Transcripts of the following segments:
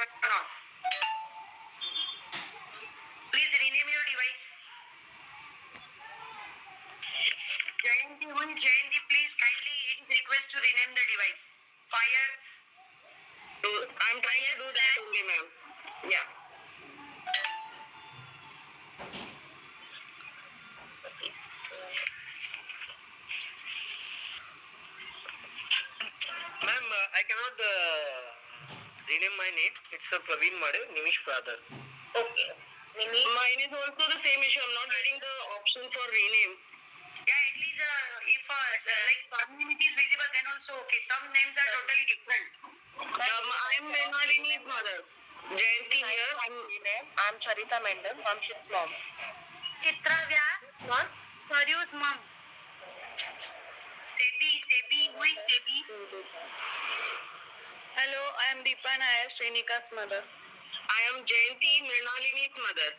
or not? Please rename your device. Jayanti, who is Jayanti? Please kindly request to rename the device. Fire. I'm trying to do that only, ma'am. Yeah. Ma'am, I cannot rename my name. It's a Praveen Made, Nimish brother. Okay. Nimish. Mine is also the same issue. I'm not getting the option for rename. Yeah, at least if like surname is visible, then also okay. Some names are totally different. I'm Menalini's mother. Jayanti here. I'm Charita Mendel. I'm Shit's mom. Chitra Vyas. What? Saryu's mom. Sebi, who is Sebi? Hello, I am Deepa Nair, Srinika's mother. I am Jayanti, Mrinalini's mother.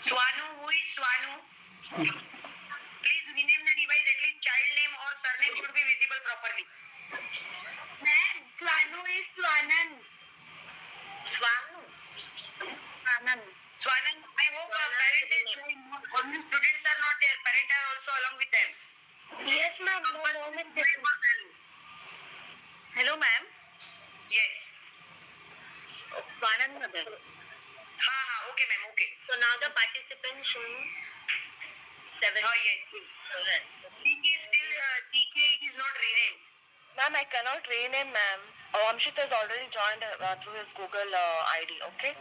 Swanu, who is Swanu? Please rename the device, at least child name or surname should be visible properly. Ma'am, Swanu is Swanan. Swanu? Swanan. Swanan, I hope parents is only students are not there. Parents are also along with them. Yes, ma'am. No moment. Hello, ma'am. Yes. Swanan mother. Okay, ma'am. Okay. So now the participant showing 7. Oh, yes. CK still, CK is not renamed. Ma'am, I cannot rename, ma'am. Amshit has already joined through his Google ID, okay?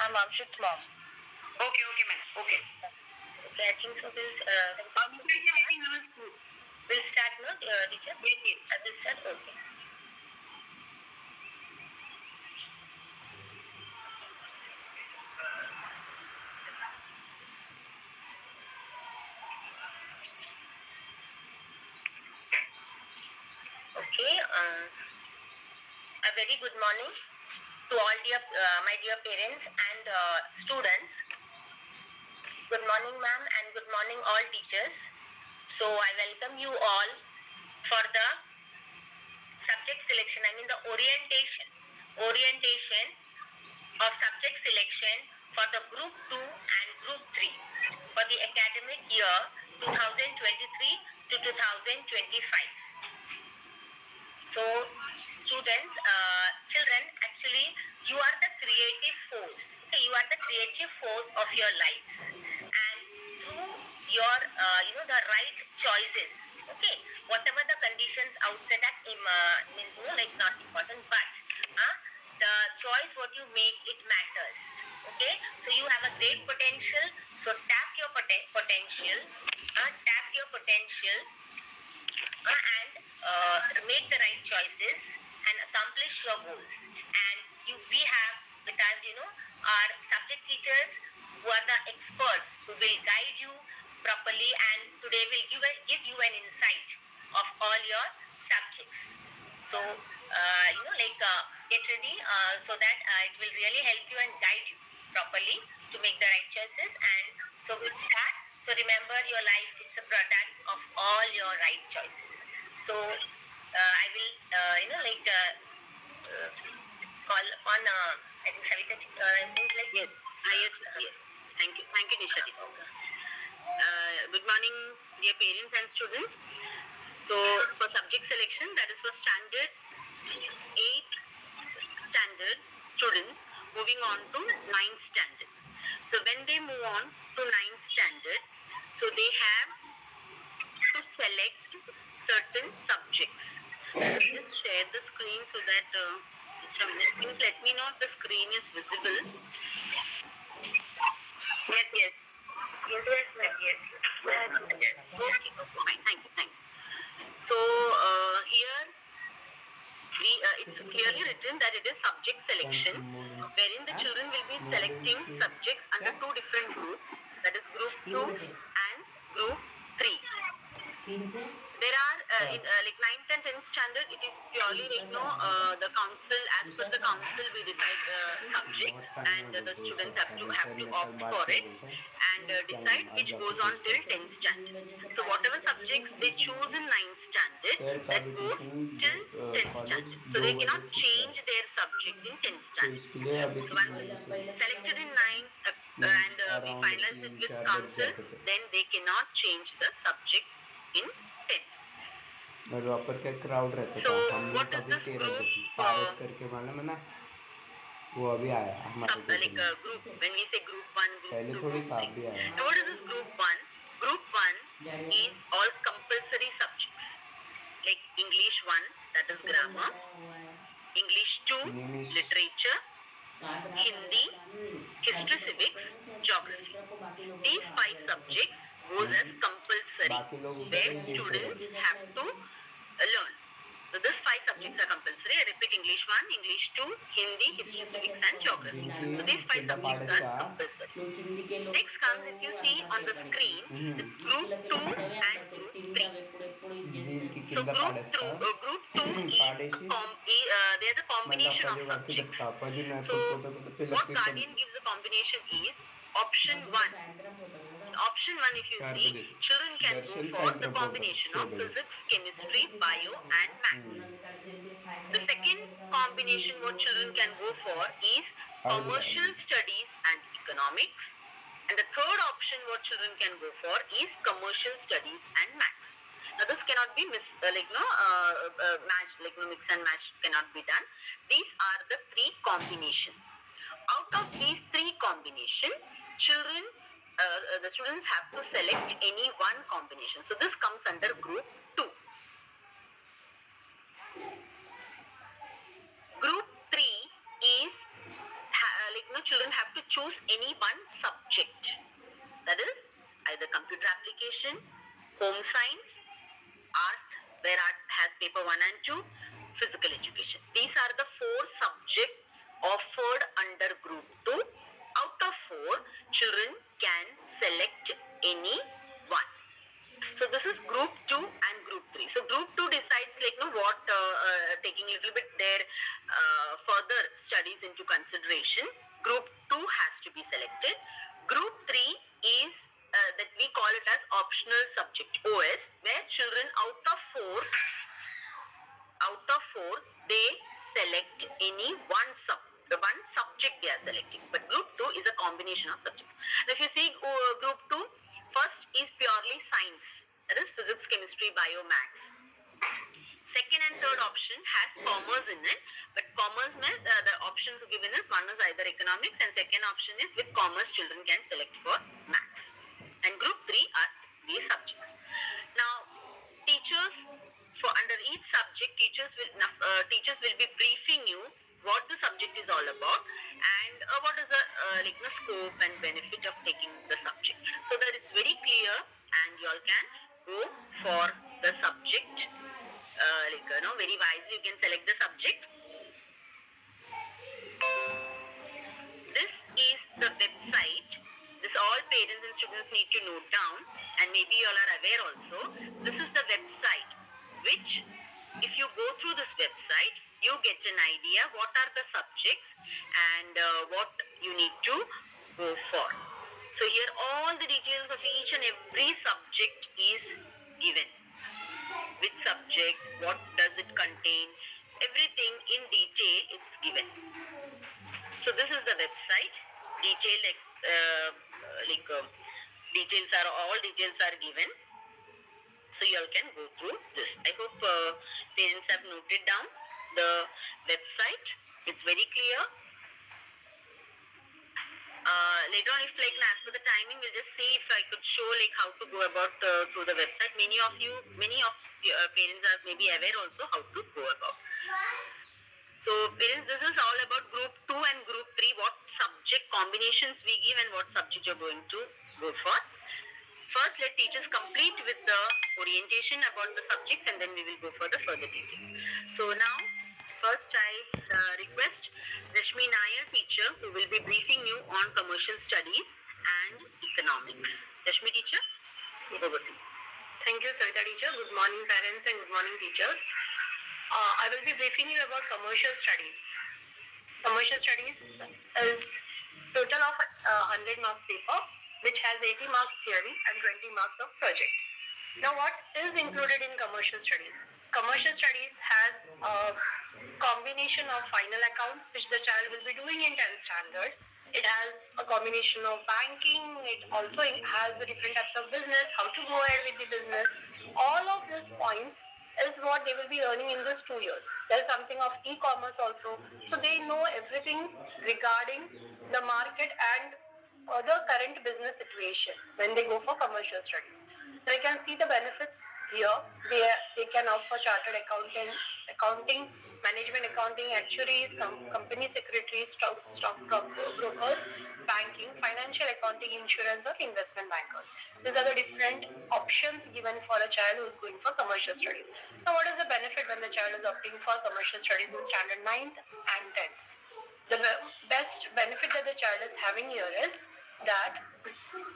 I'm Amshit's mom. Okay, ma'am. Okay. I think so. We'll start, no, teacher? Yes. I will start, okay. Okay, a very good morning to all my dear parents and students. Good morning, ma'am, and good morning, all teachers. So I welcome you all for the subject selection. I mean the orientation of subject selection for the Group 2 and Group 3 for the academic year 2023 to 2025. So, students, children, actually, you are the creative force. Okay, you are the creative force of your lives, and through your, the right choices. Okay, whatever the conditions outside that means, like not important, but the choice what you make, it matters. Okay, so you have a great potential. So tap your potential. And make the right choices and accomplish your goals. And we have with us, our subject teachers who are the experts who will guide you properly, and today will give you an insight of all your subjects. So, get ready so that it will really help you and guide you properly to make the right choices. And so we'll start. So remember, your life is a product of all your right choices. So I will, call upon, I think Savita, things like yes. Yes. Thank you, Nishati. Good morning, dear parents and students. So for subject selection, that is for standard 8th standard students moving on to 9th standard. So when they move on to 9th standard, so they have to select certain subjects. Just share the screen so that please let me know if the screen is visible. Yes. Okay, fine. Thanks. So here it's clearly written that it is subject selection, wherein the children will be selecting subjects under 2 different groups, that is Group 2 and Group 3. There are in like 9th and 10th standard, it is purely like the council, as per the council we decide subjects, and the students have to opt for it and decide which goes on till 10th standard. So whatever subjects they choose in 9th standard, that goes till 10th standard. So they cannot change their subject in 10th standard. So once it's selected in 9th and we finalize it with council, then they cannot change the subject in 10th. और वहाँ पर क्या crowd रहता था, हम लोग अभी 13 थे, पारस करके मालूम है ना, वो अभी आया हमारे group. When we say group 1, group 2, पहले थोड़ी था, अभी आया. Now what is this group 1? Group 1 is all compulsory subjects like English 1, that is grammar, English 2, literature, Hindi, history, civics, geography. These 5 subjects goes as compulsory, where students have to learn. So these 5 subjects are compulsory. I repeat: English 1, English 2, Hindi, history, civics, and geography. So these 5 subjects are compulsory. Next comes, if you see on the screen, it's group 2 and group 3. So group 2 is they are the combination of subjects. So what Guardian gives a combination is option 1. In option 1, if you see, children can go for the combination of physics, chemistry, bio, and maths. The second combination what children can go for is commercial studies and economics. And the third option what children can go for is commercial studies and maths. Now this cannot be mix and match cannot be done. These are the 3 combinations. Out of these 3 combinations, the students have to select any one combination. So this comes under group 2. Group 3 is children have to choose any one subject. That is either computer application, home science, art, where art has paper 1 and 2, physical education. These are the 4 subjects offered under group 2. Out of 4, children can select any one. So this is group 2 and group 3. So group 2 decides what taking a little bit their further studies into consideration. Group 2 has to be selected. Group 3 is that we call it as optional subject, OS, where children out of 4 they select any one subject they are selecting. But group 2 is a combination of subjects. Now if you see group 2, first is purely science, that is physics, chemistry, bio, maths. Second and third option has commerce in it, but commerce means the options given is one is either economics and second option is with commerce children can select for maths. And group 3 are these subjects. Now teachers, for under each subject, teachers will be briefing you what the subject is all about and what is the scope and benefit of taking the subject, so that it's very clear and you all can go for the subject very wisely. You can select the subject. This is the website. This all parents and students need to note down, and maybe you all are aware also. This is the website which, if you go through this website, you get an idea what are the subjects and what you need to go for. So here all the details of each and every subject is given. Which subject, what does it contain, everything in detail it's given. So this is the website. All details are given. So you all can go through this. I hope parents have noted down the website. It's very clear. Later on, if as per the timing, we'll just see if I could show how to go about through the website. Many of parents are maybe aware also how to go about. So parents, this is all about group 2 and group 3, what subject combinations we give and what subject you're going to go for. First, let teachers complete with the orientation about the subjects and then we will go for the further details. So now, first I request Rashmi Nair, teacher, who will be briefing you on commercial studies and economics. Rashmi teacher, over to you. Thank you, Savita teacher. Good morning, parents, and good morning, teachers. I will be briefing you about commercial studies. Commercial studies is total of 100 marks paper, which has 80 marks theory and 20 marks of project. Now, what is included in commercial studies? Commercial studies has a combination of final accounts, which the child will be doing in 10th standard. It has a combination of banking. It also has the different types of business, how to go ahead with the business. All of these points is what they will be learning in these 2 years. There is something of e-commerce also. So they know everything regarding the market and the current business situation when they go for commercial studies. So you can see the benefits here. They can offer chartered accounting, management accounting, actuaries, company secretaries, stock brokers, banking, financial accounting, insurance, or investment bankers. These are the different options given for a child who is going for commercial studies. Now, what is the benefit when the child is opting for commercial studies in standard 9th and 10th? The best benefit that the child is having here is that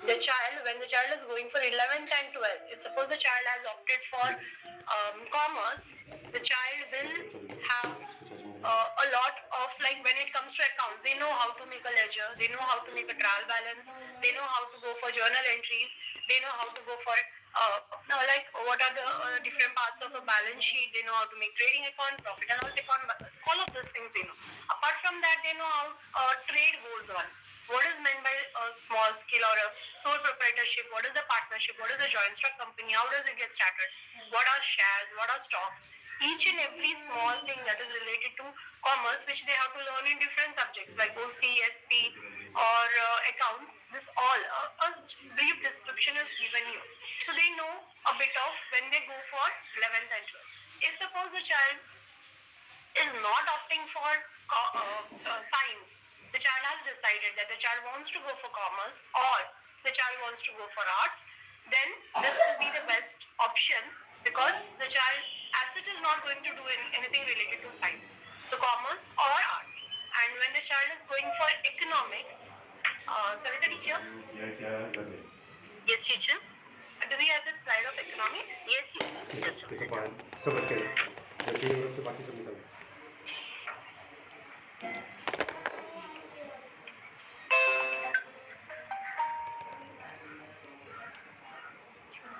when the child is going for 11th and 12th, if suppose the child has opted for commerce, the child will have a lot of, like, when it comes to accounts, they know how to make a ledger, they know how to make a trial balance, they know how to go for journal entries, they know how to go for like what are the different parts of a balance sheet, they know how to make trading account, profit and loss account, all of these things they know. Apart from that, they know how trade goes on. What is meant by a small scale or a sole proprietorship? What is a partnership? What is a joint stock company? How does it get started? What are shares? What are stocks? Each and every small thing that is related to commerce, which they have to learn in different subjects like OC, SP, or accounts. This all a brief description is given here, so they know a bit of when they go for 11th and 12th. If suppose the child is not opting for science, the child has decided that the child wants to go for commerce or the child wants to go for arts, then this will be the best option, because the child as such is not going to do anything related to science, so commerce or arts. And when the child is going for economics, Savita teacher? Yes, teacher. Do we have the slide of economics? Yes, yes. सब रखे जैसे बाकी सब निकल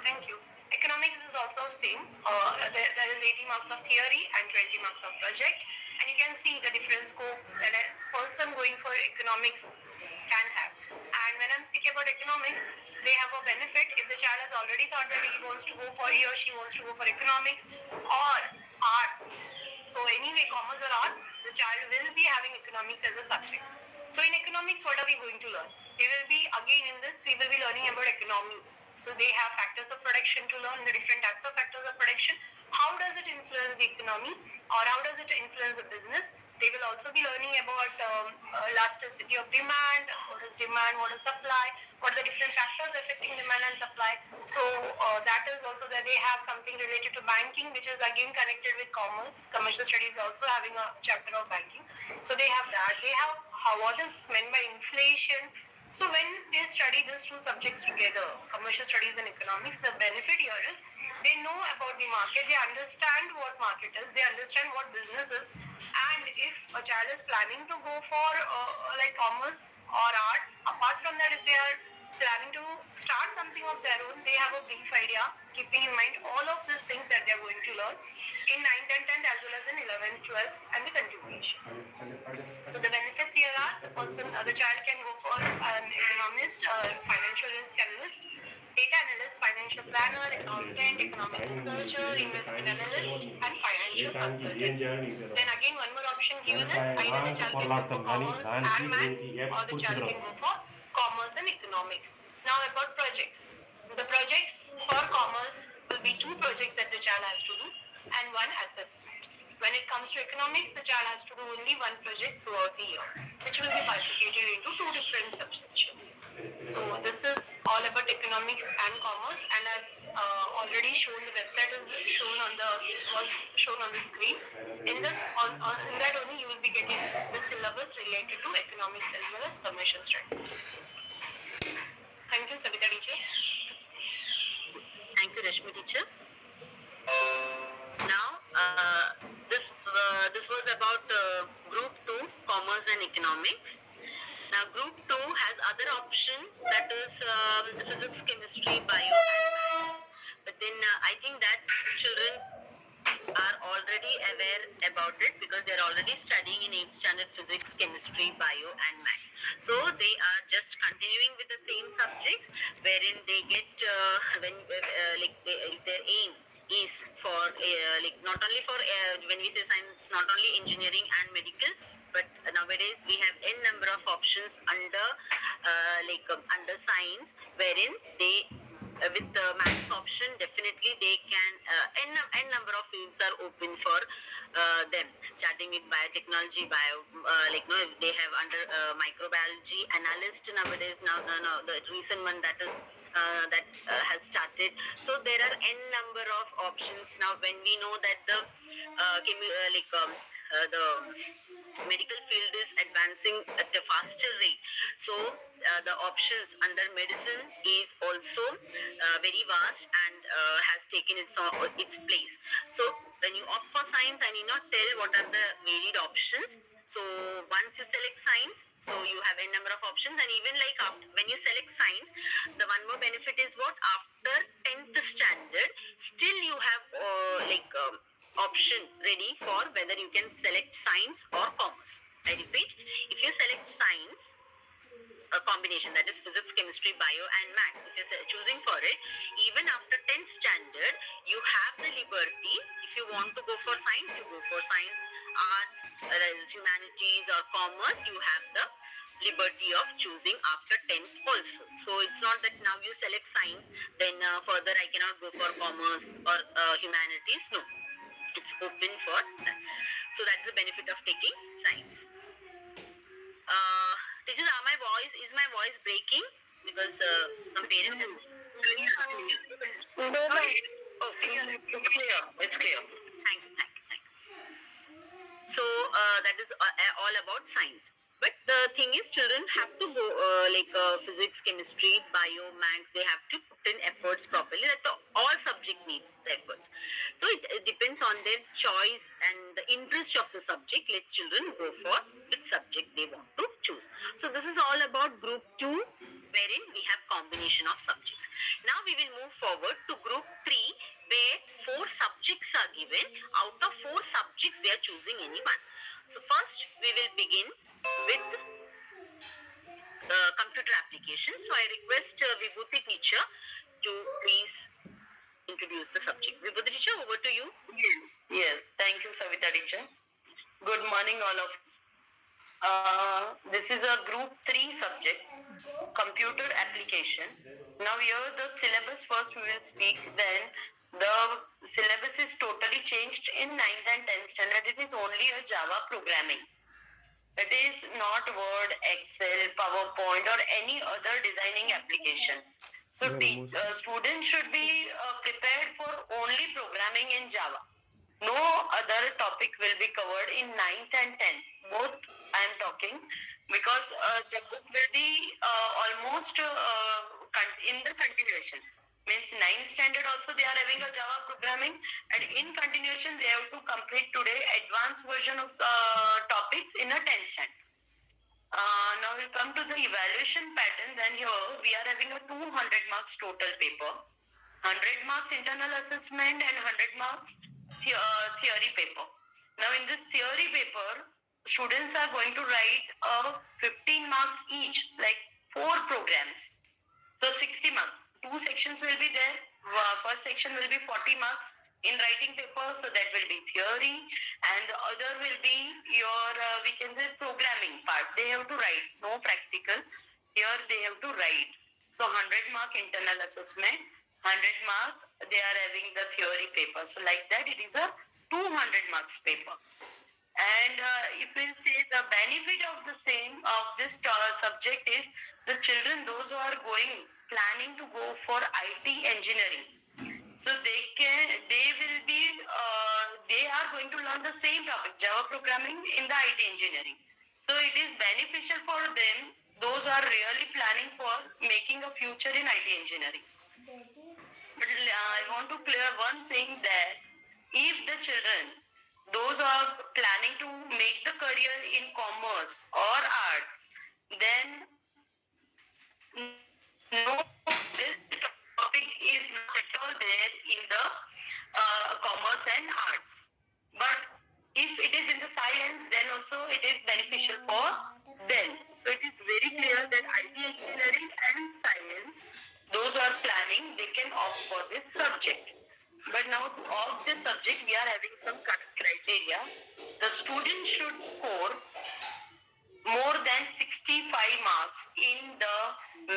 Thank you. Economics is also same. There is 80 marks of theory and 20 marks of project. And you can see the different scope that a person going for economics can have. And when I'm speaking about economics, they have a benefit if the child has already thought that he or she wants to go for economics or arts. So anyway, commerce or arts, the child will be having economics as a subject. So in economics, what are we going to learn? We will be, again in this, we will be learning about economy. So they have factors of production to learn, the different types of factors of production. How does it influence the economy, or how does it influence the business? They will also be learning about elasticity of demand, what is demand, what is supply, what are the different factors affecting demand and supply. So that is also that they have something related to banking, which is again connected with commerce. Commercial studies also having a chapter of banking. So they have that. They have what is meant by inflation. So when they study these two subjects together, commercial studies and economics, the benefit here is they know about the market, they understand what market is, they understand what business is, and if a child is planning to go for like commerce or arts, apart from that, if they are planning to start something of their own, they have a brief idea, keeping in mind all of these things that they are going to learn in 9th and 10th as well as in 11th, 12th and the continuation. So the benefits here are the child can go for an economist, financial risk analyst, data analyst, financial planner, accountant, economic researcher, investment analyst, and financial consultant. Then again, one more option given is either the child can go for commerce and maths, or the child can go for commerce and economics. Now about projects. The projects for commerce will be 2 projects that the child has to do and 1 assessment. When it comes to economics, the child has to do only 1 project throughout the year, which will be bifurcated into 2 different subsections. So this is all about economics and commerce, and as already shown, the website is shown on the screen. In that only you will be getting the syllabus related to economics as well as commercial studies. Thank you, Savita teacher. Thank you, Rashmi teacher. commerce and economics. Now group 2 has other option, that is physics, chemistry, bio and maths. But then I think that children are already aware about it because they are already studying in 8th standard physics, chemistry, bio and math. So they are just continuing with the same subjects wherein they get their aim is for not only for when we say science, not only engineering and medical, but nowadays we have n number of options under under science, wherein they with the maths option definitely they can n number of fields are open for them, starting with biotechnology, they have under microbiology analyst nowadays. Now the recent one that is has started. So there are n number of options now. When we know that the the medical field is advancing at a faster rate, so the options under medicine is also very vast and has taken its place. So when you opt for science, I need not tell what are the varied options. So once you select science, so you have a number of options, and even like when you select science, the one more benefit is what, after 10th standard still you have option ready for whether you can select science or commerce. I repeat, if you select science, a combination, that is physics, chemistry, bio and maths, if you're choosing for it, even after 10th standard you have the liberty. If you want to go for science, you go for science, arts, humanities or commerce, you have the liberty of choosing after 10th also. So it's not that now you select science, then further I cannot go for commerce or humanities. No, it's open for that. So that's the benefit of taking science. Teachers, is my voice breaking? Because some parents have... Okay, it's clear. It's clear. Thank you. So that is all about science. But the thing is, children have to go physics, chemistry, bio, maths. They have to put in efforts properly. That all subject needs the efforts. So it depends on their choice and the interest of the subject. Let children go for which subject they want to choose. So this is all about group 2, wherein we have combination of subjects. Now we will move forward to group 3, where 4 subjects are given. Out of 4 subjects, they are choosing any one. So first we will begin with computer application. So I request Vibhuti teacher to please introduce the subject. Vibhuti teacher, over to you. Yes. Thank you, Savita teacher. Good morning, all of you. This is a group 3 subject, computer application. Now here the syllabus first we will speak, then the syllabus is totally changed in 9th and 10th standard. It is only a Java programming. It is not Word, Excel, PowerPoint or any other designing application. So students should be prepared for only programming in Java. No other topic will be covered in 9th and 10th. Both I am talking, because the book will be almost in the continuation. Means 9th standard also they are having a Java programming, and in continuation they have to complete today advanced version of topics in a 10th standard. Now we come to the evaluation pattern. Then here we are having a 200 marks total paper, 100 marks internal assessment and 100 marks theory paper. Now in this theory paper, students are going to write 15 marks each, like 4 programs. So 60 marks. 2 sections will be there. First section will be 40 marks in writing paper, so that will be theory, and the other will be your we can say programming part. They have to write, no practical. Here they have to write. So 100 mark internal assessment, 100 marks they are having the theory paper. So like that it is a 200 marks paper. And if we say the benefit of the same of this subject is the children, those who are planning to go for IT engineering, so they are going to learn the same topic, Java programming in the IT engineering. So it is beneficial for them, those who are really planning for making a future in IT engineering. But I want to clear one thing, that if the children those are planning to make the career in commerce or arts, then no, this topic is not at all there in the commerce and arts. But if it is in the science, then also it is beneficial for them. So it is very clear that IT engineering and science, those who are planning, they can opt for this subject. But now to opt this subject, we are having some criteria. The student should score more than 65 marks in the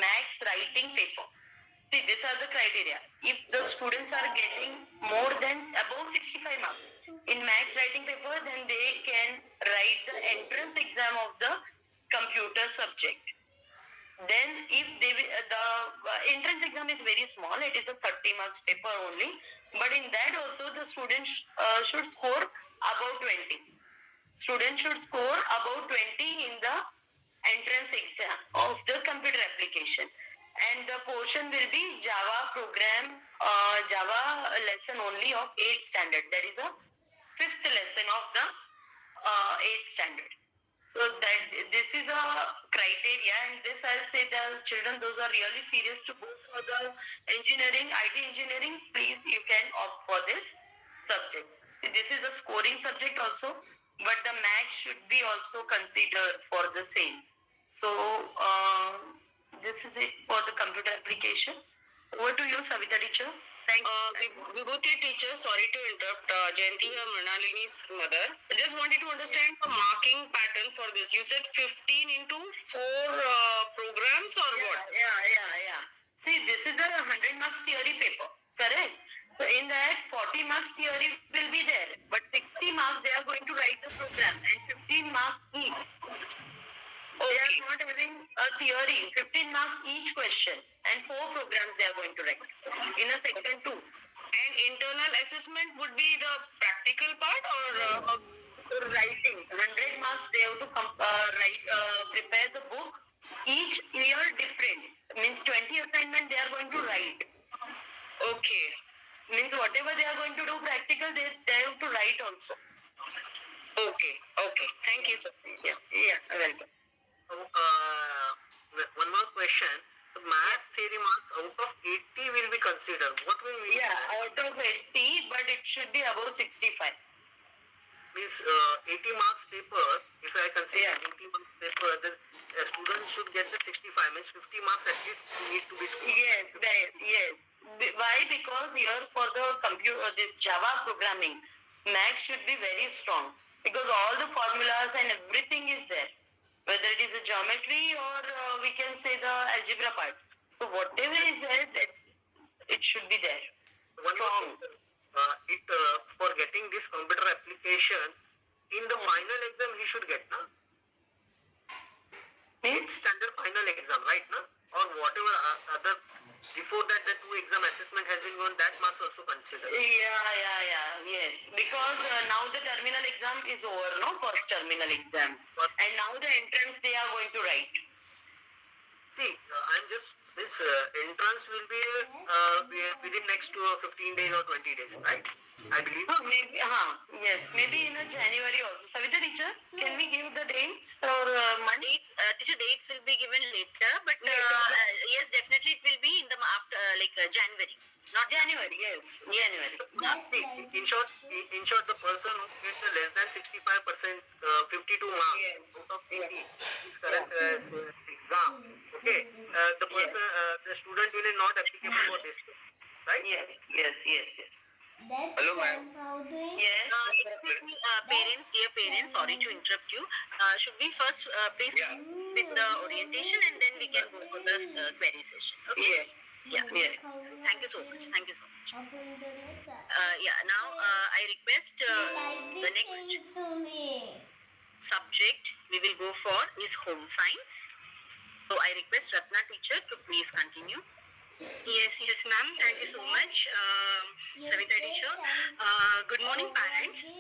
maths writing paper. See, these are the criteria. If the students are getting more than above 65 marks in maths writing paper, then they can write the entrance exam of the computer subject. Then if they the entrance exam is very small, it is a 30 marks paper only, but in that also the students should score above 20. Students should score above 20 in the entrance exam of the computer application, and the portion will be Java program, Java lesson only of 8th standard. That is a 5th lesson of the 8th standard. So that this is a criteria, and this I'll say the children, those are really serious to go for the engineering, IT engineering, please you can opt for this subject. This is a scoring subject also, but the math should be also considered for the same. So this is it for the computer application. Over to you, Savita teacher. Thank you. Vibhuti teacher, sorry to interrupt. Jayanti, you are Mrinalini's mother. I just wanted to understand the marking pattern for this. You said 15 into 4 programs or what? Yeah. See, this is a 100 marks theory paper, correct? So in that 40 marks theory will be there, but 60 marks they are going to write the program and 15 marks each. They are not having a theory, 15 marks each question and 4 programs they are going to write in a section 2. And internal assessment would be the practical part or writing. 100 marks they have to prepare the book. Each year different. Means 20 assignment they are going to write. Okay. Means whatever they are going to do practical, they have to write also. Okay. Thank you, sir. Yeah, welcome. One more question. The math theory marks out of 80 will be considered. What will mean? Yeah, out of 80, but it should be above 65. Means 80 marks paper, if I consider 80 marks paper, then a student should get the 65. Means 50 marks at least need to be scored. Yes. Why? Because here for the computer, this Java programming, math should be very strong. Because all the formulas and everything is there. Whether it is a geometry or we can say the algebra part. So whatever is there, that it should be there. One more thing, for getting this computer application, in the final exam he should get, no? Means standard final exam, right, no? Or whatever other, before that the 2 exam assessment has been gone, that must also consider. Yes. Because now the terminal exam is over, no? First terminal exam. And now the entrance they are going to write. See, this entrance will be within next 15 days or 20 days, right? I believe. Maybe, yes. Maybe in January also. Savita teacher, can we give the dates or month? Teacher, dates will be given later, but yes, definitely it will be in the after January. Not January, yes. January. See, in short, the person who gets less than 65%, 52 marks out of 80 is current exam. Okay, the student will not applicable for this, right? Yes. Hello, ma'am. Yes. Excuse me, dear parents, sorry to interrupt you. Should we first please with the orientation and then we can go for the query session? Okay. Yes. Thank you so much. Now I request the next subject we will go for is home science. So I request Ratna teacher to please continue. Yes, ma'am. Thank you so much, Savita teacher. Good morning, parents.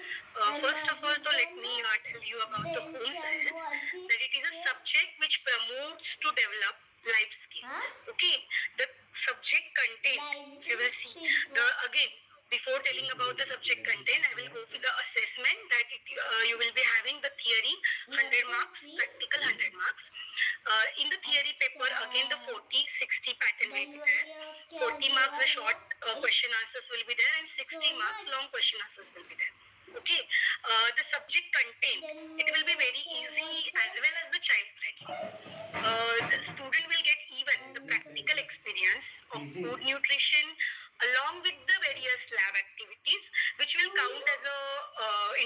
First of all, let me tell you about the home science, that it is a subject which promotes to develop life skills. Okay, the subject content, you will see. Again, before telling about the subject content, I will go to the assessment you will be having the theory 100 marks, practical 100 marks. In the theory paper, again the 40-60 pattern will be there. 40 marks the short question answers will be there, and 60 marks long question answers will be there. Okay, the subject content, it will be very easy as well as the child friendly. The student will get even the practical experience of food nutrition along with the various lab activities, which will count as a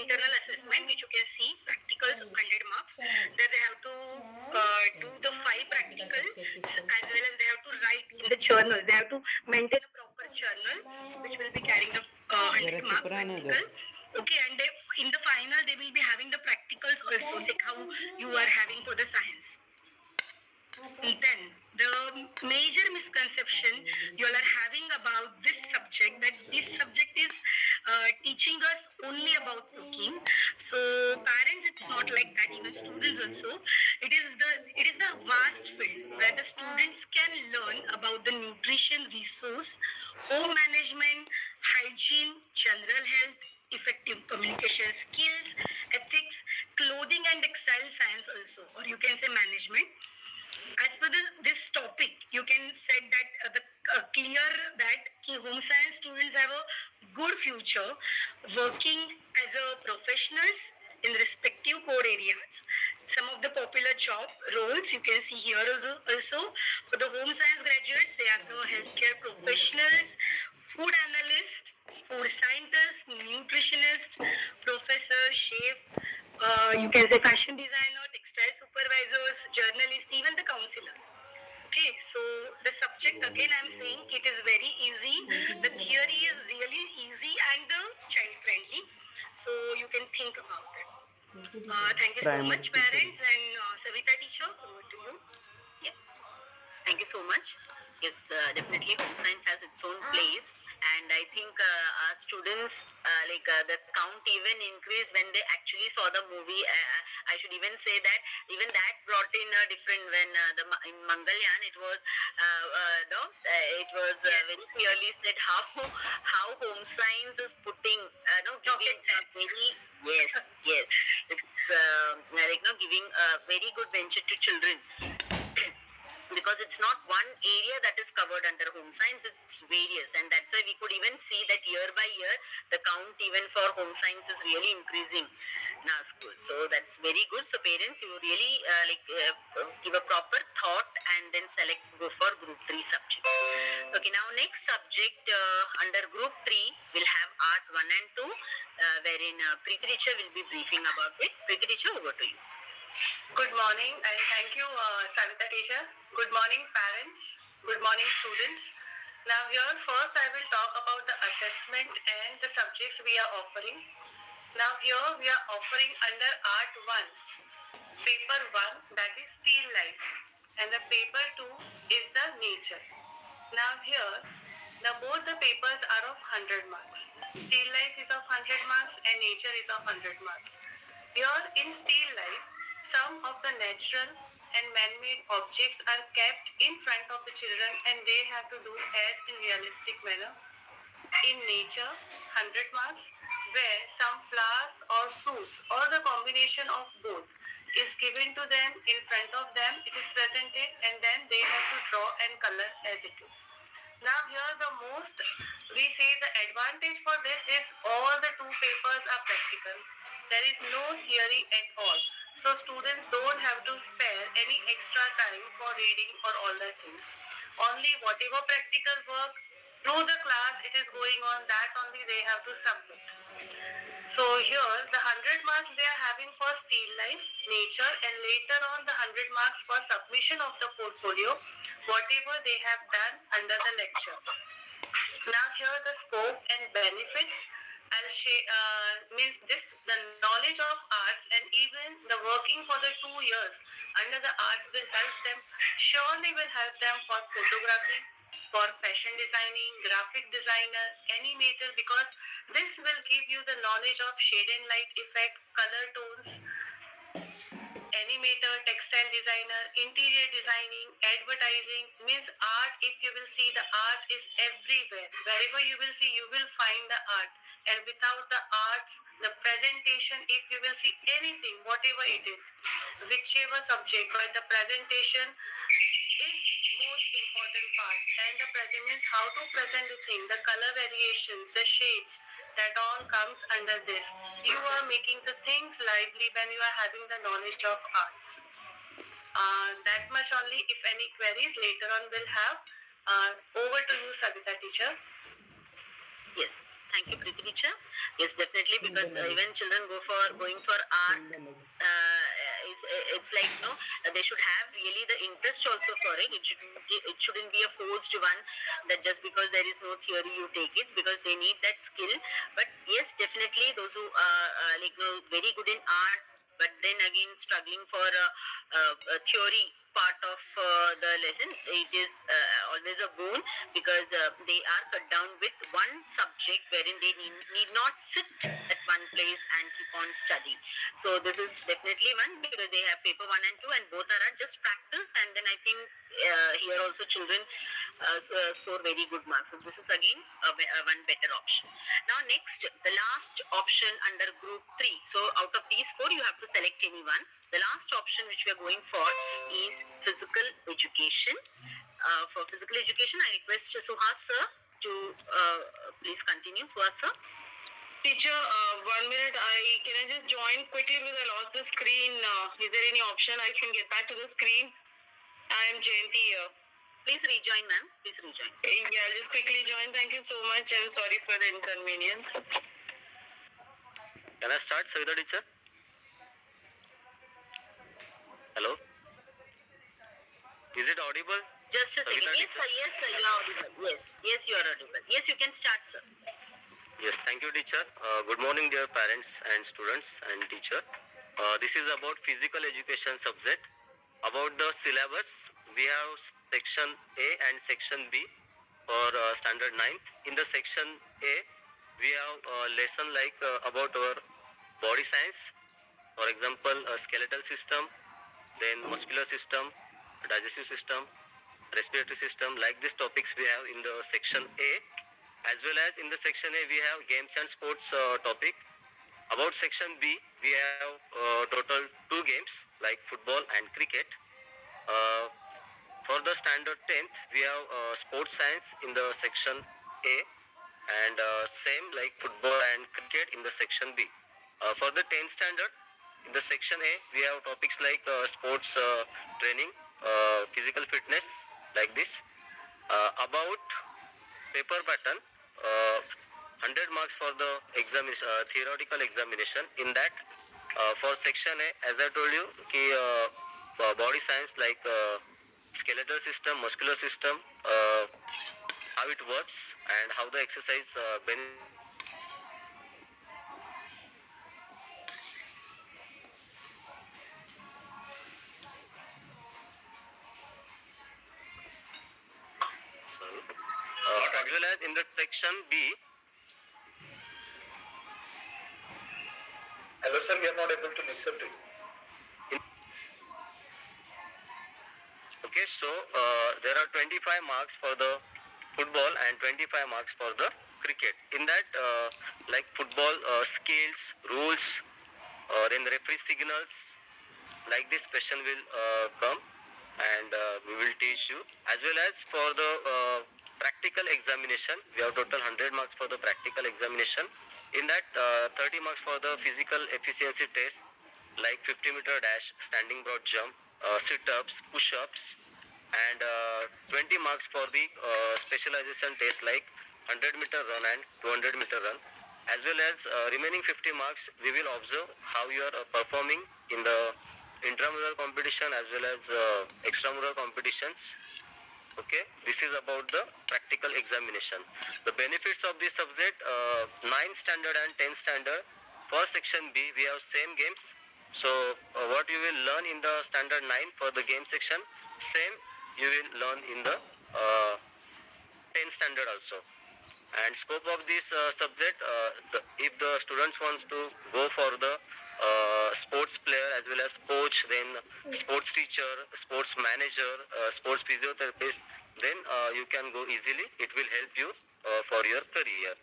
internal assessment, which you can see practicals 100 marks. Then they have to do the 5 practicals as well as they have to write in the journal. They have to maintain a proper journal, which will be carrying the 100 marks practical. Okay, and they, in the final they will be having the practicals also, like how you are having for the science. Then the major misconception you all are having about this subject, that this subject is teaching us only about cooking. So parents, it's not like that, even students also. It is the vast field where the students can learn about the nutrition resource, home management, hygiene, general health, effective communication skills, ethics, clothing and textile science also, or you can say management. As per this topic, you can say that clear that home science students have a good future working as a professionals in respective core areas. Some of the popular job roles you can see here also. For the home science graduates, they are the healthcare professionals, food analyst, food scientist, nutritionist, professor, chef, you can say fashion designer, textile supervisors, journalists, even the counselors. Okay, so the subject again I'm saying it is very easy. The theory is really easy and child friendly. So you can think about it. Thank you so much, parents, and Savita teacher, over to you. Yeah. Thank you so much. Yes, definitely home science has its own place. And I think our students, the count even increased when they actually saw the movie. I should even say that even that brought in a different, when in Mangalyaan it was, no, it was very clearly said how home science is putting, no, giving very, yes, it's giving a very good venture to children. Because it's not one area that is covered under home science, it's various, and that's why we could even see that year by year the count even for home science is really increasing in our school. So that's very good. So parents, you really give a proper thought and then go for group 3 subject. Okay, now next subject under group 3 will have art 1 and 2, wherein Preeti teacher will be briefing about it. Preeti teacher, over to you. Good morning and thank you, Savita teacher. Good morning, parents. Good morning, students. Now here first I will talk about the assessment and the subjects we are offering. Now here we are offering under Art 1, paper 1, that is still life, and the paper 2 is the nature. Now here both the papers are of 100 marks. Still life is of 100 marks and nature is of 100 marks. Here in still life, some of the natural and man-made objects are kept in front of the children and they have to do as in realistic manner. In nature, 100 marks, where some flowers or fruits or the combination of both is given to them, in front of them it is presented, and then they have to draw and color as it is. Now here the most, we say the advantage for this is all the 2 papers are practical. There is no theory at all. So students don't have to spare any extra time for reading or all the things. Only whatever practical work through the class it is going on, that only they have to submit. So here the 100 marks they are having for still life, nature, and later on the 100 marks for submission of the portfolio, whatever they have done under the lecture. Now here the scope and benefits. I'll means this, the knowledge of arts and even the working for the 2 years under the arts will help them, surely will help them for photography, for fashion designing, graphic designer, animator, because this will give you the knowledge of shade and light effect, color tones, animator, textile designer, interior designing, advertising, means art. If you will see, the art is everywhere. Wherever you will see, you will find the art. and without the arts, the presentation, if you will see anything, whatever it is, whichever subject, but the presentation is most important part. And the present means how to present the thing, the color variations, the shades, that all comes under this. You are making the things lively when you are having the knowledge of arts. That much only. If any queries later on we'll have. Over to you, Savita teacher. Yes, thank you, Preeti teacher. Yes, definitely, because even children going for art, it's like they should have really the interest also for it. It shouldn't be a forced one that just because there is no theory you take it, because they need that skill. But yes, definitely those who are very good in art, but then again struggling for a theory part of the lesson, it is always a boon, because they are cut down with one subject wherein they need not sit at one place and keep on studying. So this is definitely one, because they have paper 1 and 2 and both are just practice, and then I think here also children score very good marks. So this is again one better option. Now next, the last option under group 3. So out of these 4 you have to select any one. The last option which we are going for is physical education. For physical education, I request Suhas sir to please continue. Suhas sir. Teacher, 1 minute. Can I just join quickly because I lost the screen. Is there any option I can get back to the screen? I am Jayanti here. Please rejoin, ma'am. Please rejoin. Yeah, I'll just quickly join. Thank you so much. I'm sorry for the inconvenience. Can I start, Savita teacher? Hello? Is it audible? Just a second. Yes, sir. Yes, sir. You are audible. Yes. Yes, you are audible. Yes, you can start, sir. Yes, thank you, teacher. Good morning, dear parents and students and teacher. This is about physical education subject. About the syllabus, we have section A and section B for standard 9th. In the section A, we have a lesson like about our body science. For example, skeletal system, then muscular system, digestive system, respiratory system. Like these topics we have in the section A. As well as in the section A, we have games and sports topic. About section B, we have total 2 games like football and cricket. For the standard 10th, we have sports science in the section A, and same like football and cricket in the section B. For the 10th standard, in the section A, we have topics like sports training, physical fitness, like this. About paper pattern, 100 marks for the theoretical examination. In that, for section A, as I told you, body science like skeletal system, muscular system, how it works and how the exercise benefits us. As well as in the section B. Hello sir, we are not able to listen to you. Okay, so there are 25 marks for the football and 25 marks for the cricket. In that, like football, skills, rules, then referee signals, like this question will come, and we will teach you. As well as for the practical examination, we have total 100 marks for the practical examination. In that, 30 marks for the physical efficiency test, like 50-meter dash, standing broad jump, sit-ups, push-ups, and 20 marks for the specialization test like 100-meter run and 200-meter run. As well as remaining 50 marks, we will observe how you are performing in the intramural competition as well as extramural competitions. Okay, this is about the practical examination. The benefits of this subject, 9th standard and 10th standard. For section B, we have same games. So what you will learn in the standard 9 for the game section, same you will learn in the 10th standard also. And scope of this subject, if the students wants to go for the sports player as well as coach, then sports teacher, sports manager, sports physiotherapist, then you can go easily. It will help you for your career.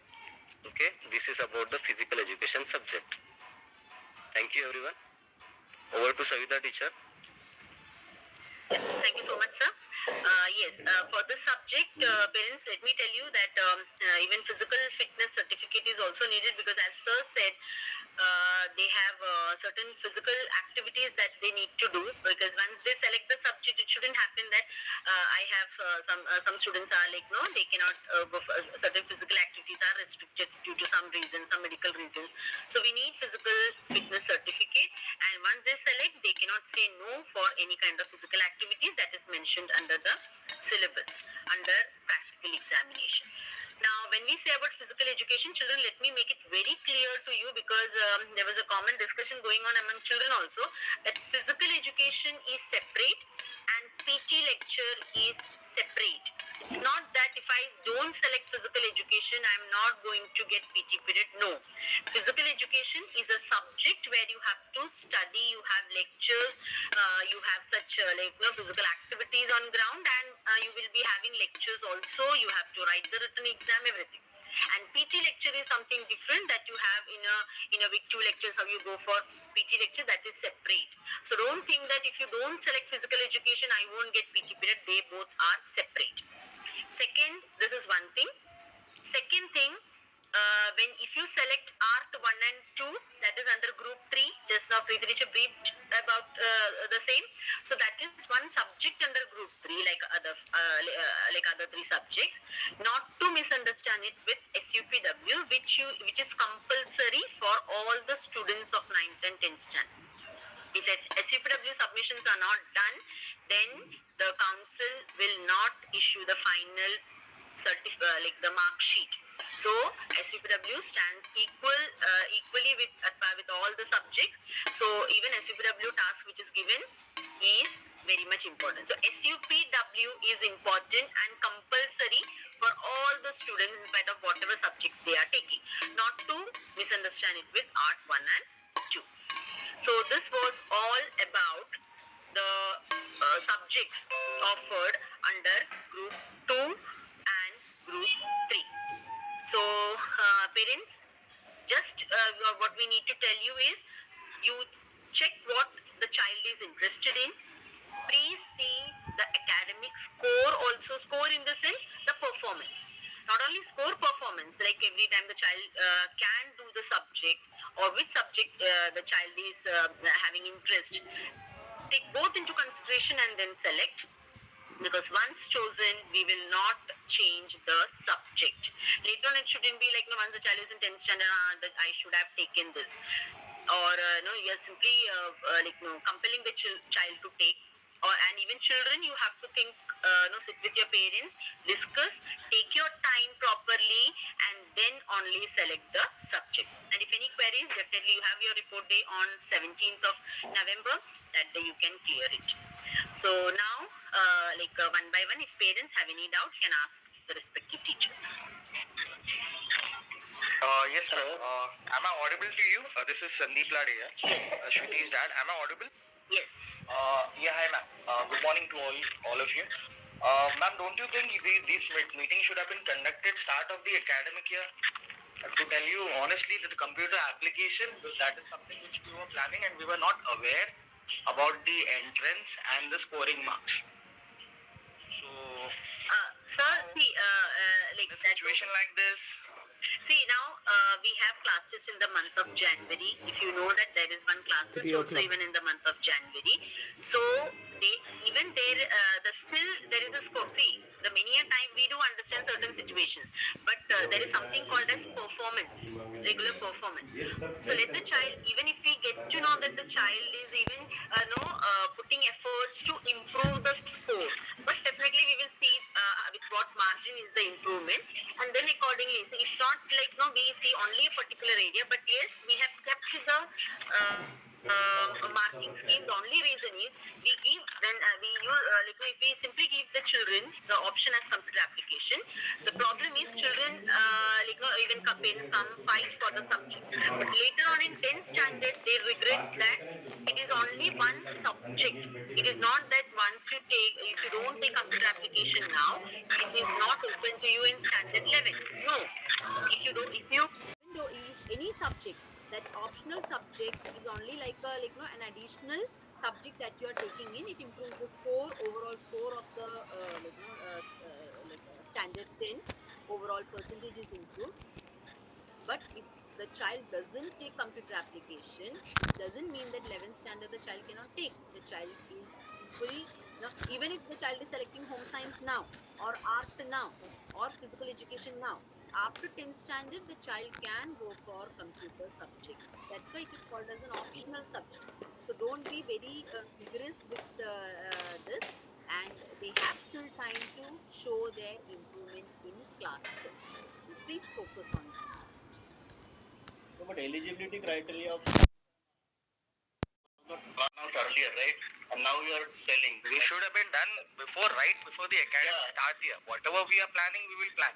Okay, this is about the physical education subject. Thank you everyone. Over to Savita teacher. Thank you so much, sir. Yes, for this subject, parents, let me tell you that even physical fitness certificate is also needed, because as sir said, they have certain physical activities that they need to do, because once they select the subject, it shouldn't happen that I have some students are like, no, they cannot go for certain physical activities are restricted due to some reasons, some medical reasons. So we need physical fitness certificate, and once they select, they cannot say no for any kind of physical activities that is mentioned under the syllabus, under practical examination. Now, when we say about physical education, children, let me make it very clear to you, because there was a common discussion going on among children also, that physical education is separate and PT lecture is separate. It's not that if I don't select physical education, I'm not going to get PT period. No. Physical education is a subject where you have to study, you have lectures, you have such physical activities on ground, and you will be having lectures also. You have to write the written exam, everything. And PT lecture is something different that you have in a week, 2 lectures. How you go for PT lecture, that is separate. So don't think that if you don't select physical education, I won't get PT period. They both are separate. Second, this is one thing. Second thing, when if you select Art 1 and 2, that is under group 3, just now Preeti briefed about the same. So that is one subject under group 3, like other 3 subjects. Not to misunderstand it with SUPW, which is compulsory for all the students of 9th and 10th standard. If SUPW submissions are not done, then the council will not issue the final the mark sheet. So SUPW stands equally with all the subjects. So even SUPW task which is given is very much important. So SUPW is important and compulsory for all the students in spite of whatever subjects they are taking. Not to misunderstand it with Art 1 and 2. So this was all about the subjects offered under group 2 and group 3. So parents, just what we need to tell you is, you check what the child is interested in. Please see the academic score also. Score in the sense the performance. Not only score performance, like every time the child can do the subject, or which subject the child is having interest. Take both into consideration and then select. Because once chosen, we will not change the subject. Later on, it shouldn't be like, no, once the child is in 10th standard, that I should have taken this. Or, no, you are simply compelling the child to take. And even children, you have to think, sit with your parents, discuss, take your time properly, and then only select the subject. And if any queries, definitely you have your report day on 17th of November. That day you can clear it. So now, one by one, if parents have any doubt, can ask the respective teachers. Yes, sir. Am I audible to you? This is Sandeep Ladia, Shweti's dad. Am I audible? Yes. Yeah, hi, ma'am. Good morning to all of you. Ma'am, don't you think these meetings should have been conducted start of the academic year? To tell you honestly, that the computer application, that is something which we were planning, and we were not aware about the entrance and the scoring marks. So, Sir, see, in a situation like this, see, now we have classes in the month of January. If you know that there is one class test also even in the month of January. So even there, there is a scope. See, the many a time we do understand certain situations, but there is something called as performance, regular performance. So let the child, even if we get to know that the child is even putting efforts to improve the score, but definitely we will see with what margin is the improvement, and then accordingly. So it's not like we see only a particular area, but yes, we have kept the a marking scheme. The only reason is we give then we use if we simply give the children the option as computer application. The problem is children even parents come fight for the subject, but later on in 10th standard they regret that it is only one subject. It is not that once you take, if you don't take computer application now, it is not open to you in standard 11. No, if you don't, if you even though if any subject, that optional subject is only like a an additional subject that you are taking in, it improves the score, overall score of the standard 10, overall percentage is improved. But if the child doesn't take computer application, doesn't mean that 11th standard the child cannot take. The child is equally, even if the child is selecting home science now, or art now, or physical education now, after 10th standard the child can go for computer subject. That's why it is called as an optional subject. So don't be very rigorous with this, and they have still time to show their improvement in class test. Please focus on that. No, but eligibility criteria of not gone out earlier, right? And now you are telling. We should have been done before, right before the academy starts here. Whatever we are planning, we will plan.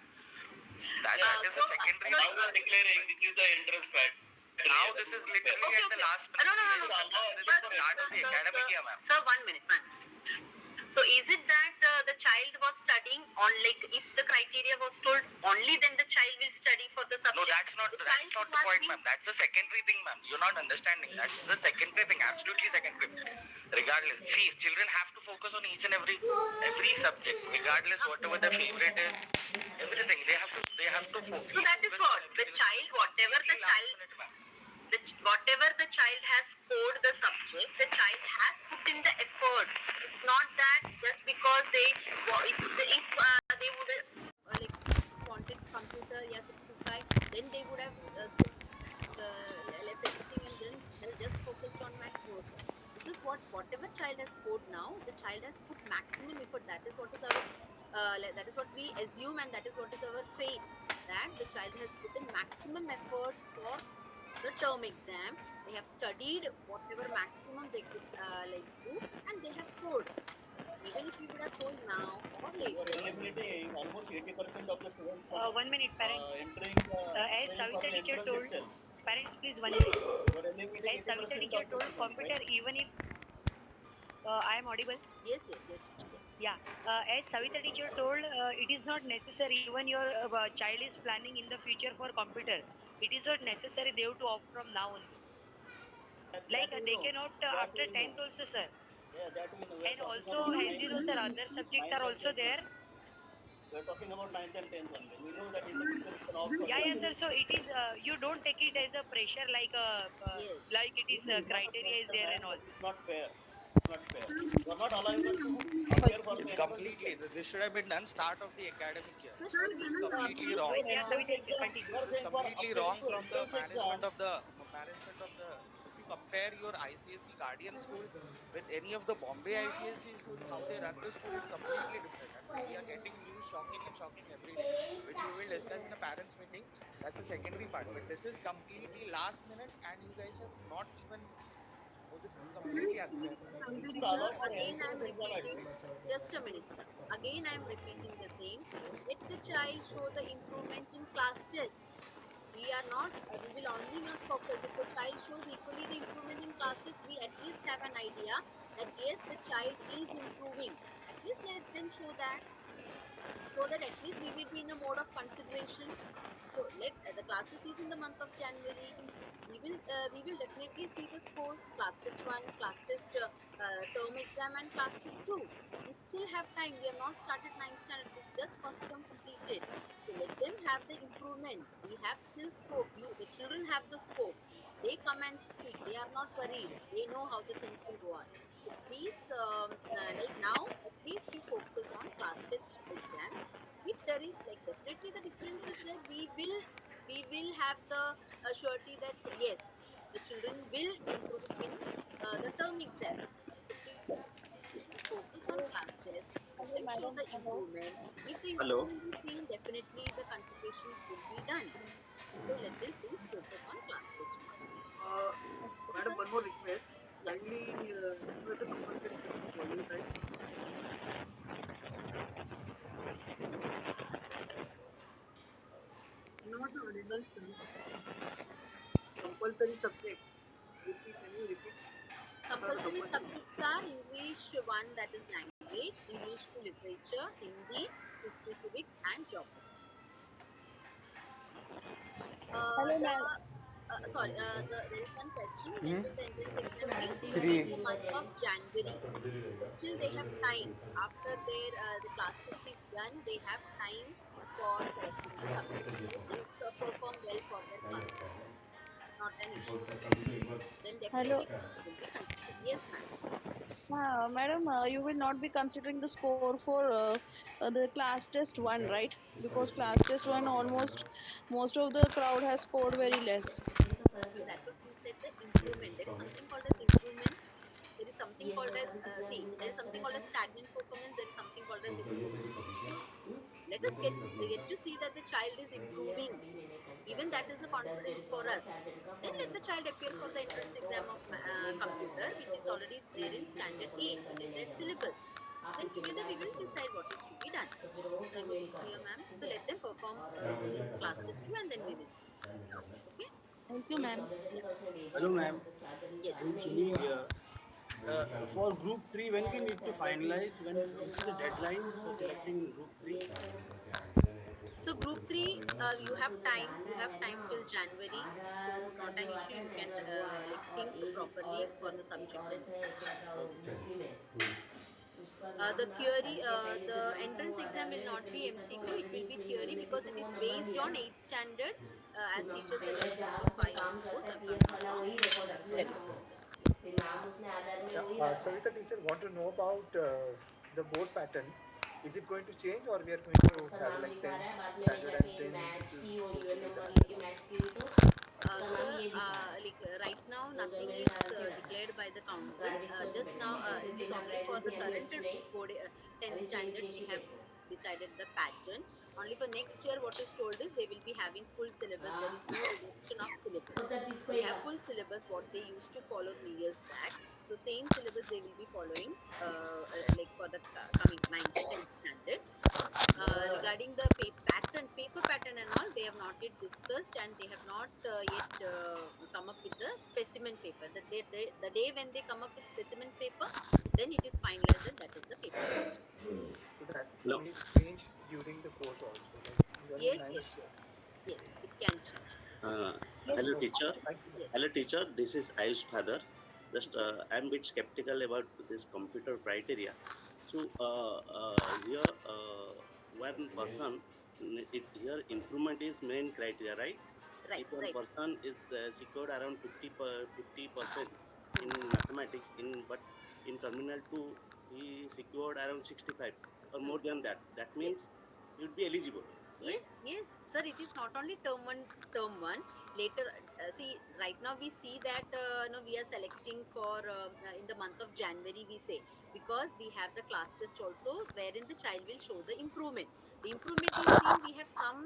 That is the secondary. Now you are declaring this is the entrance pattern. Now this is literally at the last minute. No. This is the start of the academic year, ma'am. Sir, 1 minute. So is it that the child was studying on, if the criteria was told only, then the child will study for the subject? No, that's not the point, ma'am. That's the secondary thing, ma'am. You're not understanding. That's the secondary thing. Absolutely secondary. Regardless, see, children have to focus on each and every subject, regardless whatever their favorite is. Everything they have to focus. So that is what the child, whatever the child has scored the subject, the child has put in the effort. It's not that just because if they would wanted computer, yes, 65, then they would have left everything and then just focused on maths. No, sir. This is whatever child has scored now, the child has put maximum effort. That is what is our that is what we assume, and that is what is our faith, that the child has put in maximum effort for the term exam. They have studied whatever maximum they could do, and they have scored. Even if we would have told now or You are later. eliminating almost 80% of the students. 1 minute, parents. Entering As training for Savita the teacher entrance told, itself. parents, please 1 minute. You are eliminating As Savita 80% teacher of the told, students, computer, right? even if I am audible. Yes. Yeah. As Savita teacher told, it is not necessary. Even your child is planning in the future for computer. It is not necessary. They have to opt from now only. That we They know. cannot That after we 10th know. also, sir. Yeah, that we know. We are And talking also, about as you know, sir, other subjects are also there. We are talking about 9th and 10th only. We know that in the future you can opt for Yeah, that. sir. So it is. You don't take it as a pressure Yes. like it is This is not a criteria is pressure, there ma'am, and all. but it's not fair. It's not fair. You are not allowing us to appear for the It's entrance completely. itself. This should have been done start of the academic year. So should This we is completely please wrong. Yeah, Entrance Savita teacher, exam, continue. you are This is saying for completely appearing wrong to from the entrance exam. management of the. If you compare your ICSE Guardian school with any of the Bombay ICSE school, how they run the school is completely different, and we are getting news shocking every day, which we will discuss in a parents meeting. That's the secondary part, but this is completely last minute, and you guys have not even. Oh, this is completely unfair, man. We should Sir, allow for again I'm entrance exam at repeating, least. just a minute, sir. Again I'm repeating the same. Let the child show the improvement in class test. We are not, we will only not focus. If the child shows equally the improvement in class test, we at least have an idea that yes, the child is improving. At least let them show that, so that at least we will be in a mode of consideration. So let the class test is in the month of January. We will definitely see the scores. Class test one, class test term exam, and class test two. We still have time. We have not started ninth standard. It is just first term completed. So let them have the improvement. We have still scope. The children have the scope. They come and speak. They are not worried. They know how the things will go on. So please, now, at least you focus on class test exam. If there is, definitely the difference is there, we will have the surety that yes, the children will improve in the term exam. So please focus on class test. Let them Madam, show the hello. improvement. If the Hello. improvement is seen, definitely the considerations will be done. So let them please focus on class test one. Uh, Okay, Madam, sir? one more request. Yeah. Kindly give us the compulsory subject volume time. Not audible, sir. Compulsory subject will be. Can you repeat? What are the Compulsory compulsory? subjects are English 1, that is language, English to literature, Hindi, history, civics, and geography. Hello, ma'am. There is one question. When Hmm? will the entrance exam be? It will be in Three. the month of January. So still they have time. After their the class test is done, they have time for selecting the subject. So let them perform well for their class test also. Not an issue. Then Hello, definitely will be considered. Yes, ma'am. madam. You will not be considering the score for the class test one, right? Because class test one almost most of the crowd has scored very less. No, that's what we said. The improvement. There is something called as improvement. There is something called as there is something called as stagnant performance. There is something called as improvement. So let us get to see that the child is improving. Even that is a confidence for us. Then let the child appear for the entrance exam of computer, which is already there in standard 8, which is their syllabus. Then together we will decide what is to be done. I hope it's clear, ma'am. So let them perform class test 2 and then we will see. Okay? Thank you, ma'am. Yeah. Hello, ma'am. Yes. I'm Sunil here. For Group 3, when we need to finalize, which is the deadline for selecting in Group 3? So group 3, you have time. You have time till January. So not an issue. You can think properly for the subject and the theory, the entrance exam will not be MCQ, it will be theory because it is based on 8th standard. As teacher said, lesson number 5, I suppose, if I'm not wrong. That's what teacher said. Yeah, Savita teacher want to know about the board pattern. Is it going to change or we are going to have like 10th standard and then it is going to be the national? Sir, right now, nothing is declared by the council. Just now, it is only for the current board, 10th standard. We have decided the pattern. Only for next year, what is told is they will be having full syllabus. There is no reduction of syllabus. They have full syllabus what they used to follow 3 years back. So same syllabus they will be following, like for the coming 9th to 10th standard. Regarding the paper pattern and all, they have not yet discussed and they have not yet come up with the specimen paper. The day when they come up with specimen paper, then it is finalized that that is the paper pattern. So that Hello. may change during the course also. Like even in Yes, ninth. yes, yes, yes. It can change. Hello, Okay, teacher. thank you. Yes. Hello, teacher. This is Ayush father. Just I'm a bit skeptical about this computer criteria. So here one person, here improvement is main criteria, right? Right, If one right. person is secured around 50% in Hmm. mathematics, but in terminal 2 he secured around 65 or Hmm. more than that. That Yes. means he would be eligible, right? Yes, yes, sir. It is not only term one, term one. Later, see, right now we see that no, we are selecting for in the month of January. We say because we have the class test also, wherein the child will show the improvement. The improvement is seen. We have some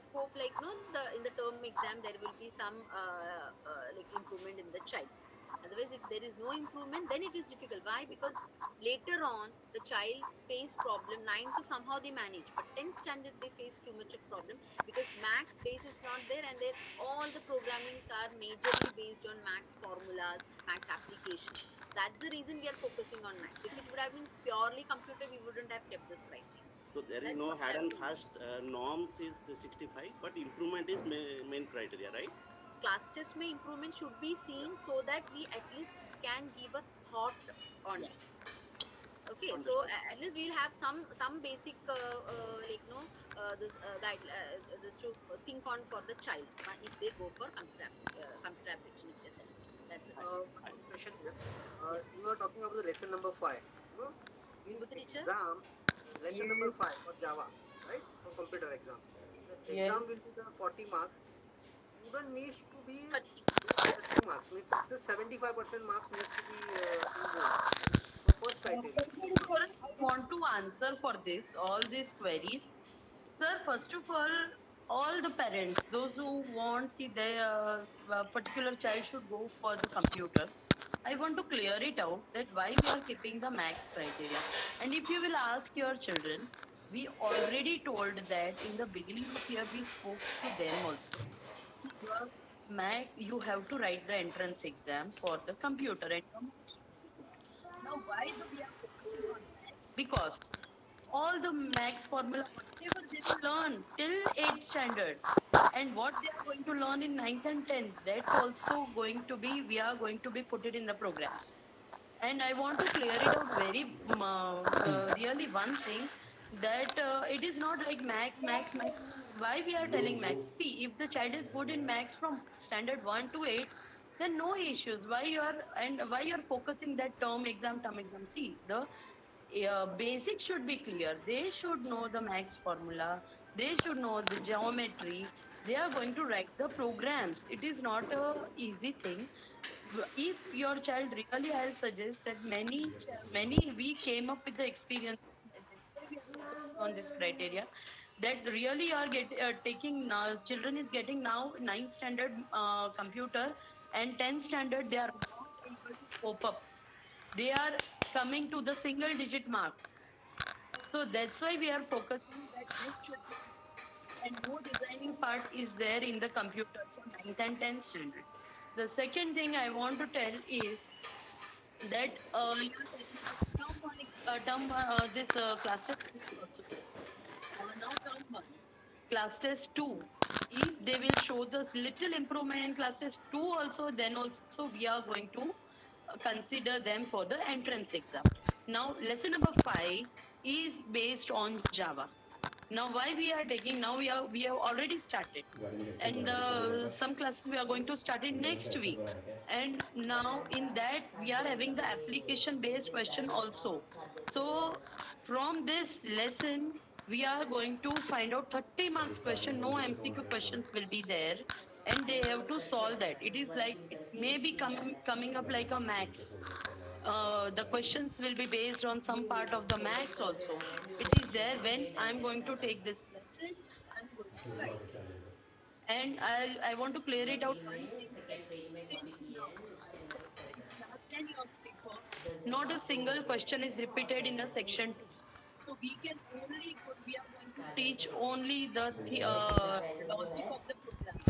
scope, like no, the in the term exam there will be some like improvement in the child. Otherwise, if there is no improvement, then it is difficult. Why? Because later on the child face problem 9 to somehow they manage, but 10th standard they face too much of problem because max base is not there and their all the programmings are majorly based on max formulas, max applications. That's the reason we are focusing on max. If it would have been purely computer, we wouldn't have kept this criteria. So there is that's no hard that's and fast norms is 65, but improvement is main criteria, right? class test may improvement should be Yeah, seen so that we at least can give a thought on yeah, it. Okay, so understood. at least we'll have some basic like no this guide this to think on for the child if they go for computer application if they select. That's the reason. One I, more question here. Yes. You are talking about the lesson number 5. You know, in Good teacher. exam, lesson number 5 for Java, right? For computer exam. The exam will be the 40 marks. Student needs to be 30. 30 marks. Means it's the 75% marks needs to be in board. So first criteria. want to answer for this, all these queries. Sir, first of all the parents, those who want their particular child should go for the computer, I want to clear it out that why we are keeping the max criteria. And if you will ask your children, we already told that in the beginning of year we spoke to them also. Your max, you have to write the entrance exam for the computer and your marks should be good. Now, why do we are focusing on max? Because all the max formula, whatever they will learn till 8th standard, and what they are going to learn in ninth and 10th, that also going to be, we are going to be put it in the programs. And I want to clear it out very really one thing, that it is not like max. Why we are telling max? See, if the child is good in max from standard 1 to 8, then no issues. Why you are, and why you are focusing that term exam? See, the basics should be clear. They should know the max formula. They should know the geometry. They are going to write the programs. It is not a easy thing. If your child really, I'll suggest that many we came up with the experiences. That's why we are focusing on this criteria. That really are taking children is getting now ninth standard computer, and 10th standard they are not able to cope up. They are coming to the single digit mark. So that's why we are focusing that this should be clear. And no designing part is there in the computer for ninth and 10th standard. The second thing I want to tell is that you are telling about term one, this class test two is also there. Now term one, class test two. If they will show the little improvement in class test two also, then also we are going to consider them for the entrance exam. Now lesson number 5 is based on Java. Now why we are taking, now we have already started, and some classes we are going to start in next week. And now in that we are having the application based question also. So from this lesson we are going to find out 30 marks question, no MCQ questions will be there, and they have to solve that. It is like, it may be coming up like a max. The questions will be based on some part of the max also. It is there. When I'm going to take this lesson, I'm going to write it. And I want to clear it out one thing, that since now I said that in the last 10 years paper, not a single question is repeated in the section 2. So we can only go, we are going to teach only the logic of the programs.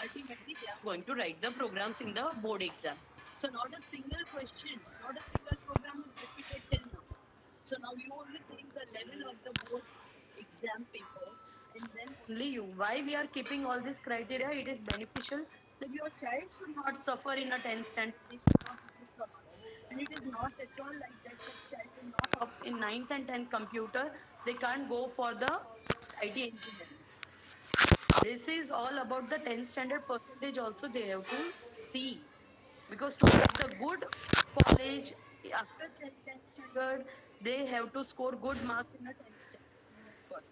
Ultimately, they are going to write the programs in the board exam. So not a single question, not a single program is repeated till now. So now you only think the level of the board exam paper, and then only you. Why we are keeping all this criteria? It is beneficial that your child should not suffer in a 10th standard. They should not lose the marks. And it is not at all like that that child will not up in ninth and 10th computer. They can't go for the IT engineering. This is all about the 10th standard percentage also they have to see, because to get the good college after 10th standard, they have to score good marks in the 10th standard first.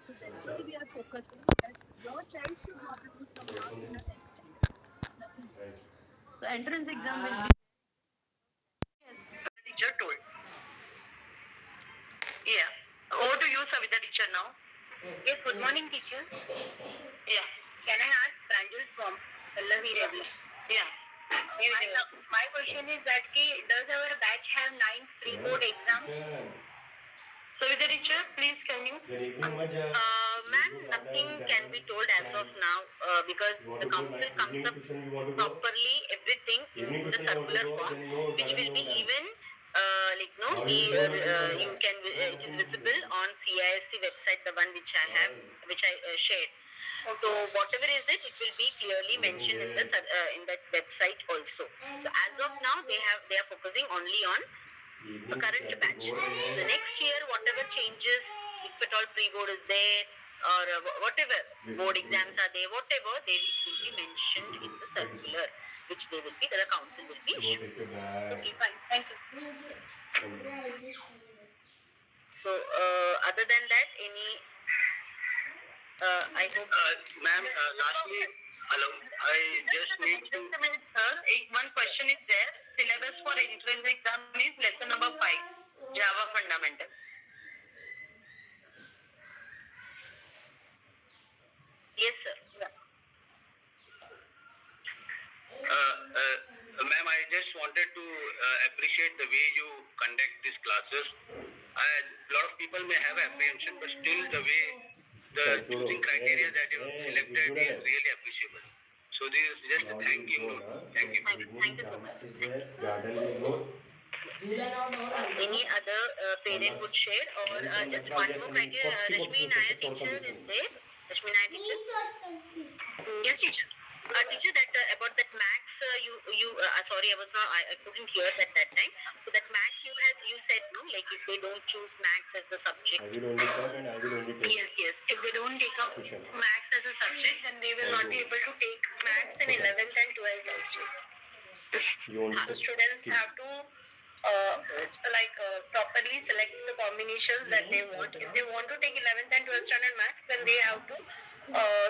So that's why we are focusing that your child should not lose the marks in the 10th standard. Nothing else. So entrance exam will be. Yes. The teacher told. Yeah. Over to you, Savita teacher now. Yes, good morning, teacher. Yeah. Can I ask Pranjal from Pallavi Ravi? Yeah. My question is that does our batch have 9 pre-board exams? Savita teacher, please can you? Ma'am, nothing can be told as of now because the council comes up properly everything in the circular form, which will be given you can it is visible on CISC website, the one which I have, which I shared. So whatever is it, it will be clearly mentioned in the in that website also. So as of now, they are focusing only on the current batch. The next year, whatever changes, if at all pre-board is there, or whatever board exams are there, whatever, they will be mentioned in the circular, which they will be, the council will be issued. Okay, fine. Thank you. So, other than that, any, I hope. Ma'am, lastly, hello, I just need to. Just a minute, sir. One question is there. Syllabus for entrance exam is lesson number 5, Java fundamental. Yes, sir. Ma'am, I just wanted to appreciate the way you conduct these classes. A lot of people may have apprehension, but still the way the choosing criteria that you selected is really appreciable. So this is just a thank you. Thank you. Thank you so much. Any other parent would share, or just one more criteria? Rashmi Nair teacher is there. Rashmi Nair teacher. Yes, teacher. Teacher, that about that max, sorry, I couldn't hear that time. So that max you said no, like if they don't choose max as the subject. I will only come and I will only take. Yes. If they don't take up max as a subject, then they will not be able to take max in 11th and 12th also. So students have to properly select the combinations that they want. If they want to take 11th and 12th standard max, then they have to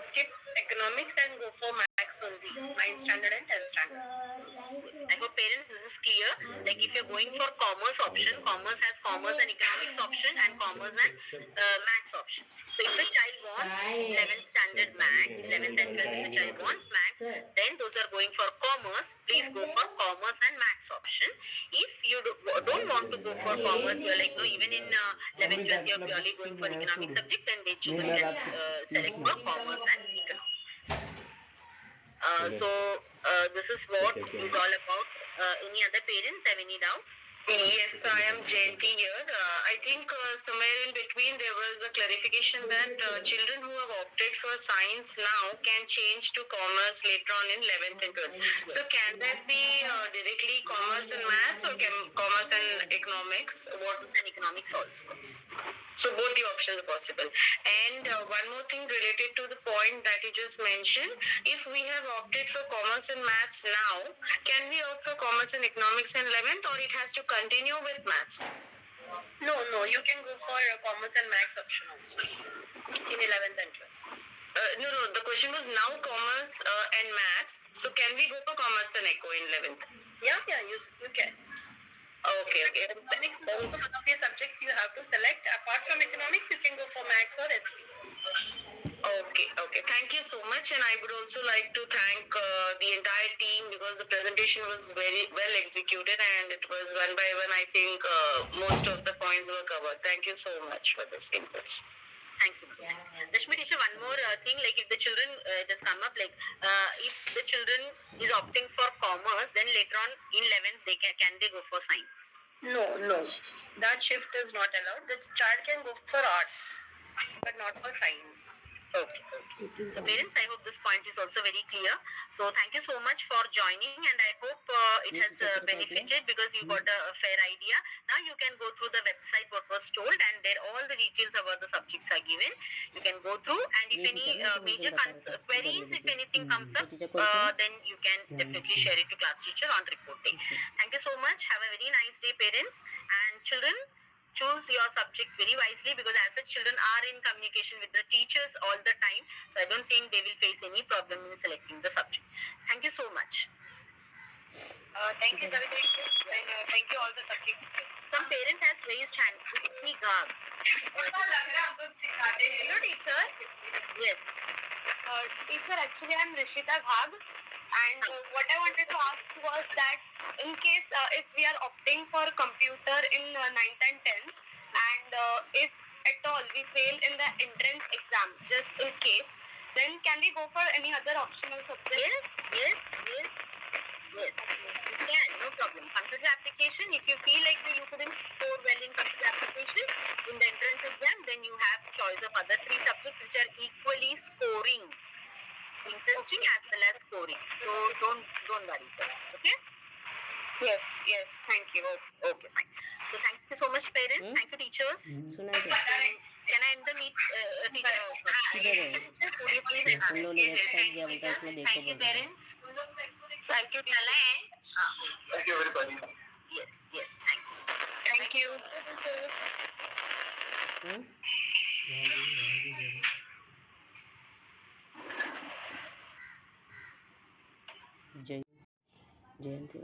skip economics and go for max only, 9th standard and 10th standard. Yes. I hope parents this is clear. Like if you're going for commerce option, commerce has commerce and economics option and commerce and max option. So if the child wants 11th standard max, 11th and 12th, if the child wants max, then those are going for commerce. Please go for commerce and max option. If you don't want to go for commerce, you're like, no, even in 11th, 12th, you're purely going for economic subject, then they choose select for commerce and economics. This is what is all about. Any other parents have any doubt? Yes, I am Jayanti here. I think somewhere in between there was a clarification that children who have opted for science now can change to commerce later on in 11th and 12th. So can that be directly commerce and maths, or can commerce and economics? What is an economics also? So both the options are possible. And one more thing related to the point that you just mentioned, if we have opted for commerce and maths now, can we opt for commerce and economics in 11th, or it has to continue with maths? No, you can go for commerce and maths option also in 11th and 12th. No, the question was now commerce and maths. So can we go for commerce and eco in 11th? Yeah, you can. Okay. Economics is also one of the subjects you have to select. Apart from economics, you can go for maths or SP. Okay. Thank you so much, and I would also like to thank the entire team, because the presentation was very well executed and it was one by one. I think most of the points were covered. Thank you so much for this input. Thank you. Rashmi teacher, one more thing, like if the children just come up, like if the children is opting for commerce, then later on in 11th can they go for science? No. That shift is not allowed. The child can go for arts, but not for science. Okay. So parents, I hope this point is also very clear. So thank you so much for joining, and I hope it has benefited because you got a fair idea. Now you can go through the website what was told, and there all the details about the subjects are given. You can go through, and if any major queries, if anything comes up, then you can definitely share it to class teacher on reporting. Thank you so much. Have a very nice day, parents and children. Choose your subject very wisely, because as such children are in communication with the teachers all the time, so I don't think they will face any problem in selecting the subject. Thank you so much. Thank you, Savitri, and thank you all the subject teachers. Some parent has raised hand. Hello, teacher. Yes. Teacher, actually I'm Rishita Ghag, and what I wanted to ask was that in case if we are opting for computer in 9th and 10th, and if at all we fail in the entrance exam, just in case, then can we go for any other optional subject? Yes. You can, no problem. Computer application, if you feel like you couldn't score well in computer application in the entrance exam, then you have choice of other 3 subjects which are equally scoring. Interesting as well as scoring. So don't worry, sir. Okay? Yes. Thank you. Okay, fine. So thank you so much, parents. Thank you, teachers. Can I end the meet? Teacher, could you please? Thank you, parents. Thank you, teacher. Thank you, everybody. Yes. Thank you. Jayanti.